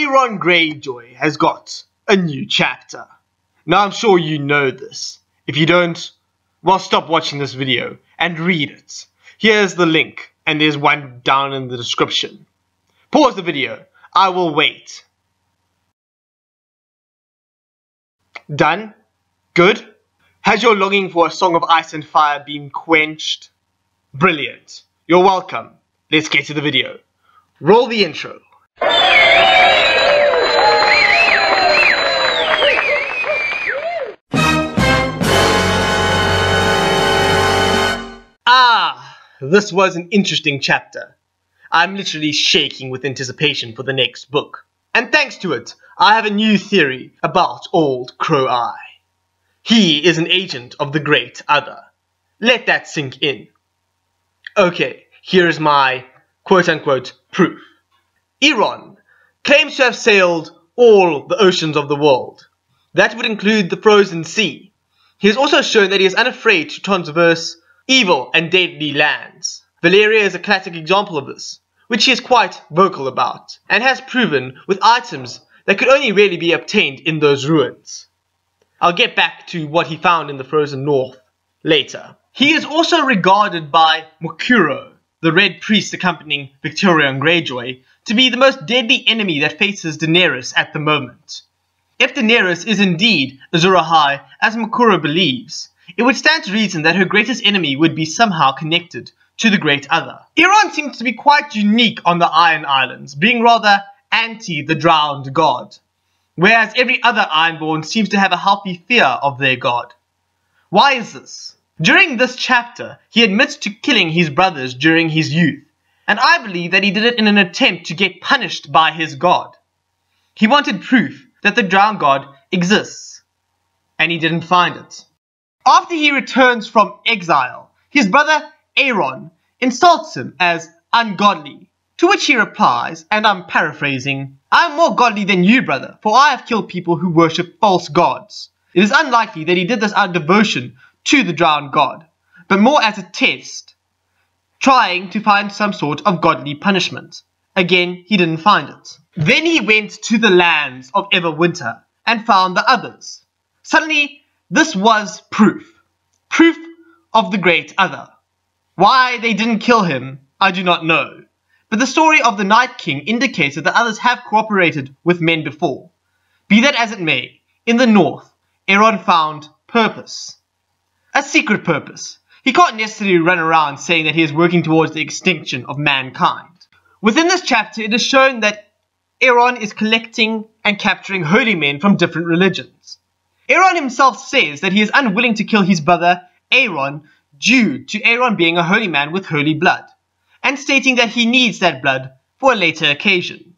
Euron Greyjoy has got a new chapter. Now I'm sure you know this. If you don't, well, stop watching this video and read it. Here's the link, and there's one down in the description. Pause the video. I will wait. Done? Good? Has your longing for a song of ice and fire been quenched? Brilliant. You're welcome. Let's get to the video. Roll the intro. This was an interesting chapter. I'm literally shaking with anticipation for the next book. And thanks to it, I have a new theory about Old Crow-Eye. He is an agent of the Great Other. Let that sink in. Okay, here's my quote-unquote proof. Euron claims to have sailed all the oceans of the world. That would include the frozen sea. He has also shown that he is unafraid to traverse evil and deadly lands. Valyria is a classic example of this, which he is quite vocal about, and has proven with items that could only really be obtained in those ruins. I'll get back to what he found in the frozen north later. He is also regarded by Mokuro, the Red Priest accompanying Euron Greyjoy, to be the most deadly enemy that faces Daenerys at the moment. If Daenerys is indeed Azor Ahai, as Mokuro believes, it would stand to reason that her greatest enemy would be somehow connected to the Great Other. Euron seems to be quite unique on the Iron Islands, being rather anti the drowned god, whereas every other Ironborn seems to have a healthy fear of their god. Why is this? During this chapter, he admits to killing his brothers during his youth, and I believe that he did it in an attempt to get punished by his god. He wanted proof that the drowned god exists, and he didn't find it. After he returns from exile, his brother Euron insults him as ungodly, to which he replies, and I'm paraphrasing, "I am more godly than you, brother, for I have killed people who worship false gods." It is unlikely that he did this out of devotion to the drowned god, but more as a test, trying to find some sort of godly punishment. Again, he didn't find it. Then he went to the lands of Everwinter and found the others. Suddenly, this was proof. Proof of the Great Other. Why they didn't kill him, I do not know. But the story of the Night King indicates that the others have cooperated with men before. Be that as it may, in the north, Euron found purpose. A secret purpose. He can't necessarily run around saying that he is working towards the extinction of mankind. Within this chapter, it is shown that Euron is collecting and capturing holy men from different religions. Euron himself says that he is unwilling to kill his brother Euron due to Euron being a holy man with holy blood, and stating that he needs that blood for a later occasion.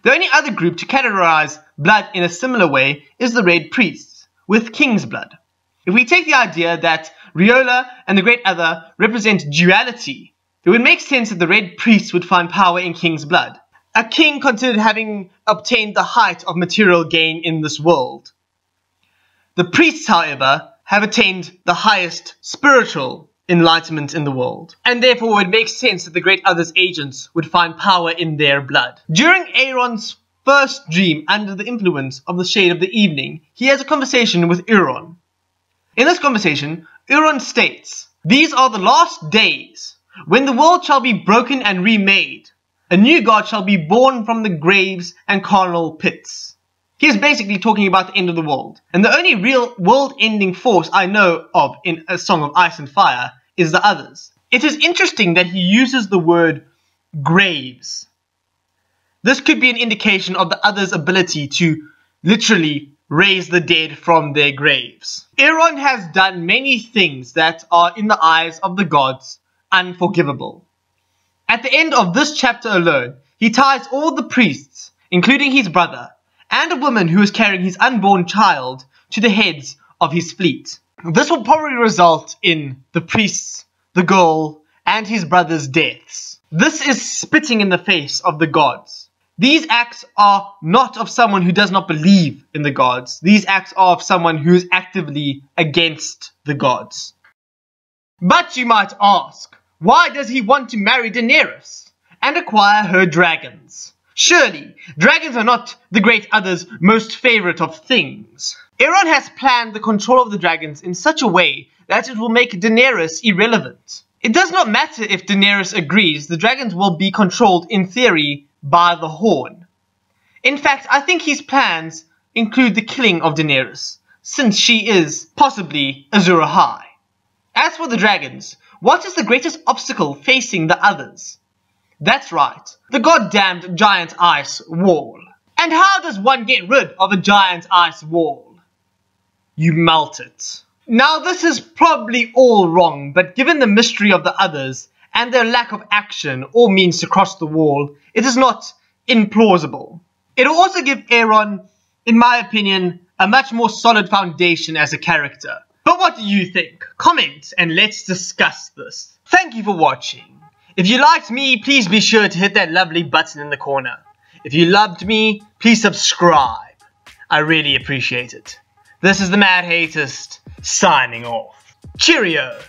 The only other group to categorize blood in a similar way is the Red Priests, with king's blood. If we take the idea that Rhaenyra and the Great Other represent duality, it would make sense that the Red Priests would find power in king's blood, a king considered having obtained the height of material gain in this world. The priests, however, have attained the highest spiritual enlightenment in the world, and therefore it makes sense that the Great Other's agents would find power in their blood. During Aeron's first dream under the influence of the shade of the evening, he has a conversation with Euron. In this conversation, Euron states, "These are the last days, when the world shall be broken and remade. A new god shall be born from the graves and carnal pits." He is basically talking about the end of the world, and the only real world-ending force I know of in A Song of Ice and Fire is the others. It is interesting that he uses the word graves. This could be an indication of the others' ability to literally raise the dead from their graves. Euron has done many things that are, in the eyes of the gods, unforgivable. At the end of this chapter alone, he ties all the priests, including his brother, and a woman who is carrying his unborn child, to the heads of his fleet. This will probably result in the priests, the girl, and his brother's deaths. This is spitting in the face of the gods. These acts are not of someone who does not believe in the gods. These acts are of someone who is actively against the gods. But you might ask, why does he want to marry Daenerys and acquire her dragons? Surely, dragons are not the great other's most favorite of things. Euron has planned the control of the dragons in such a way that it will make Daenerys irrelevant. It does not matter if Daenerys agrees, the dragons will be controlled in theory by the Horn. In fact, I think his plans include the killing of Daenerys, since she is possibly Azor Ahai. As for the dragons, what is the greatest obstacle facing the others? That's right, the goddamned giant ice wall. And how does one get rid of a giant ice wall? You melt it. Now this is probably all wrong, but given the mystery of the others and their lack of action or means to cross the wall, it is not implausible. It will also give Euron, in my opinion, a much more solid foundation as a character. But what do you think? Comment and let's discuss this. Thank you for watching. If you liked me, please be sure to hit that lovely button in the corner. If you loved me, please subscribe. I really appreciate it. This is the Mad Hatist, signing off. Cheerio!